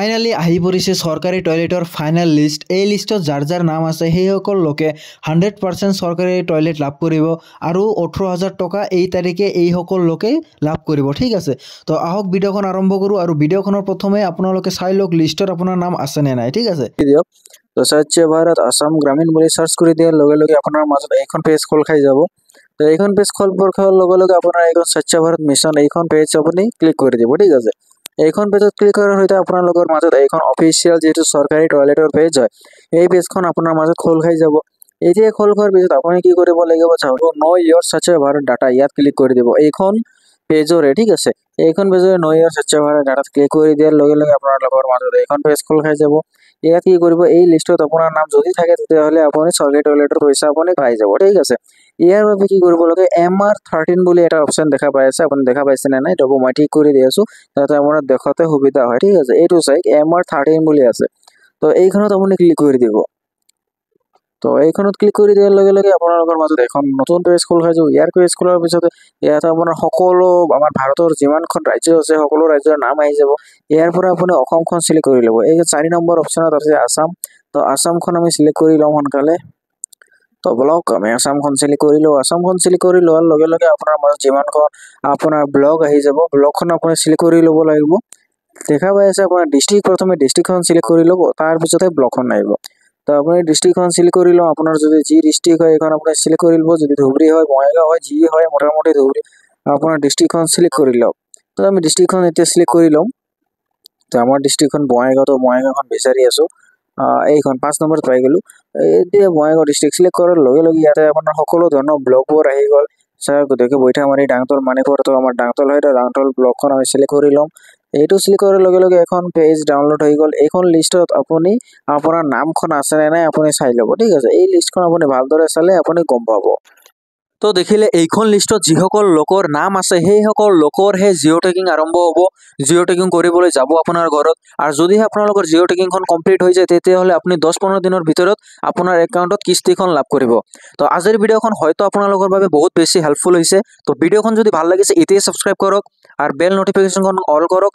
Finally আহি পৰিছে চৰকাৰী টয়লেটৰ ফাইনেল লিষ্ট। এই লিষ্টত যাৰ যাৰ নাম আছে সেইসকল লোকে 100% চৰকাৰী টয়লেট লাভ কৰিব আৰু 18,000 টকা এই তাৰিখে এইসকল লোকে লাভ কৰিব। ঠিক আছে, তো আহক ভিডিঅ'খন আৰম্ভ কৰোঁ আৰু ভিডিঅ'খনৰ প্ৰথমে আপোনালোকে চাই লওক লিষ্টত আপোনাৰ নাম আছেনে নাই। ঠিক আছে, তো স্বচ্ছ ভাৰত আসাম গ্ৰামীণ বুলি সাৰ্চ কৰি দিয়াৰ লগে লগে আপোনাৰ মাজত এইখন পেজ খোল খাই যাব। তো এইখন পেজ খোলাৰ লগে লগে আপোনাৰ এইখন স্বচ্ছ ভাৰত মিছন এইখন পেজ আপুনি ক্লিক কৰি দিব। ঠিক আছে, এইখন পেজত ক্লিক কৰাৰ সৈতে আপোনালোকৰ মাজত এইখন অফিচিয়েল যিটো চৰকাৰী টয়লেটৰ পেজ হয় এই পেজখন আপোনাৰ মাজত খোল খাই যাব। এতিয়া খোল খোৱাৰ পিছত আপুনি কি কৰিব লাগিব, চাব নো ইয়ৰ স্বচ্ছ ভাৰত ডাটা, ইয়াত ক্লিক কৰি দিব এইখন পেজৰে। ঠিক আছে, এইখন পেজৰে নো ইয়ৰ স্বচ্ছ ভাৰত ডাটাত ক্লিক কৰি দিয়াৰ লগে লগে আপোনালোকৰ মাজত এইখন পেজ খোল খাই যাব। ইয়াত কি কৰিব, এই লিষ্টত আপোনাৰ নাম যদি থাকে তেতিয়াহ'লে আপুনি চৰকাৰী টয়লেটৰ পইচা আপুনি পাই যাব। ঠিক আছে, ইয়াৰ বাবে কি কৰিব লাগে, MR13 বুলি এটা অপশ্যন দেখা পাই আছে, আপুনি দেখা পাইছে নে নাই, তবু মই ঠিক কৰি দি আছো যাতে আপোনাৰ দেখাতে সুবিধা হয়। ঠিক আছে, এইটো চাই MR13 বুলি আছে, তো এইখনত আপুনি ক্লিক কৰি দিব। তো এইখনত ক্লিক কৰি দিয়াৰ লগে লগে আপোনালোকৰ মাজত এখন নতুন পেজ খোল খাই যাব। ইয়াৰ পেজ খোলাৰ পিছত ইয়াত আপোনাৰ সকলো আমাৰ ভাৰতৰ যিমানখন ৰাজ্য আছে সকলো ৰাজ্যৰ নাম আহি যাব। ইয়াৰ পৰা আপুনি অসমখন চিলেক্ট কৰি ল'ব। এই 4 নম্বৰ অপশ্যনত আছে আসাম, তো আসামখন আমি চিলেক্ট কৰি লওঁ সোনকালে। তো ব্লক আমি আসামখন চিলেক্ট কৰি লওঁ। আসামখন চিলেক্ট কৰি লোৱাৰ লগে লগে আপোনাৰ মাজত যিমানখন আপোনাৰ ব্লক আহি যাব, ব্লকখন আপুনি চিলেক্ট কৰি ল'ব লাগিব। দেখা পাই আছে আপোনাৰ ডিষ্ট্ৰিক্ট, প্ৰথমে ডিষ্ট্ৰিক্টখন চিলেক্ট কৰি ল'ব, তাৰপিছতহে ব্লকখন আহিব। তো আপুনি ডিষ্ট্ৰিক্টখন চিলেক্ট কৰি লওঁ। আপোনাৰ যদি যি ডিষ্ট্ৰিক্ট হয় এইখন আপুনি চিলেক্ট কৰি ল'ব। যদি ধুবুৰী হয়, বঙাইগাঁও হয়, যি হয় মোটামুটি ধুবুৰী, আপোনাৰ ডিষ্ট্ৰিক্টখন চিলেক্ট কৰি লওক। তো আমি ডিষ্ট্ৰিক্টখন এতিয়া চিলেক্ট কৰি ল'ম। তো আমাৰ ডিষ্ট্ৰিক্টখন বঙাইগাঁও, বঙাইগাঁওখন বিচাৰি আছোঁ, এইখন 5 নম্বৰত পাই গ'লোঁ। এতিয়া বঙাইগাঁও ডিষ্ট্ৰিক্ট চিলেক্ট কৰাৰ লগে লগে ইয়াতে আপোনাৰ সকলো ধৰণৰ ব্লকবোৰ আহি গ'ল। চাৰ গোটেই বৈঠামাৰী, ডাংতল, মানিকৰ, তো আমাৰ ডাংতল হয়, ডাংতল ব্লকখন আমি চিলেক্ট কৰি ল'ম। এইটো চিলেক্ট কৰাৰ লগে লগে এখন পেজ ডাউনলোড হৈ গ'ল। এইখন লিষ্টত আপুনি আপোনাৰ নামখন আছে নে নাই আপুনি চাই ল'ব। ঠিক আছে, এই লিষ্টখন আপুনি ভালদৰে চালে আপুনি গম পাব। তো দেখিলে এইখন লিষ্টত যিসকল লোকৰ নাম আছে সেইসকল লোকৰহে জিঅ' টেকিং আৰম্ভ হ'ব। জিঅ' টেকিং কৰিবলৈ যাব আপোনাৰ ঘৰত, আৰু যদিহে আপোনালোকৰ জিঅ' টেকিংখন কমপ্লিট হৈ যায় তেতিয়াহ'লে আপুনি 10-15 দিনৰ ভিতৰত আপোনাৰ একাউণ্টত কিস্তিখন লাভ কৰিব। তো আজিৰ ভিডিঅ'খন হয়তো আপোনালোকৰ বাবে বহুত বেছি হেল্পফুল হৈছে। তো ভিডিঅ'খন যদি ভাল লাগিছে এতিয়াই ছাবস্ক্ৰাইব কৰক আৰু বেল নটিফিকেশ্যনখন অল কৰক।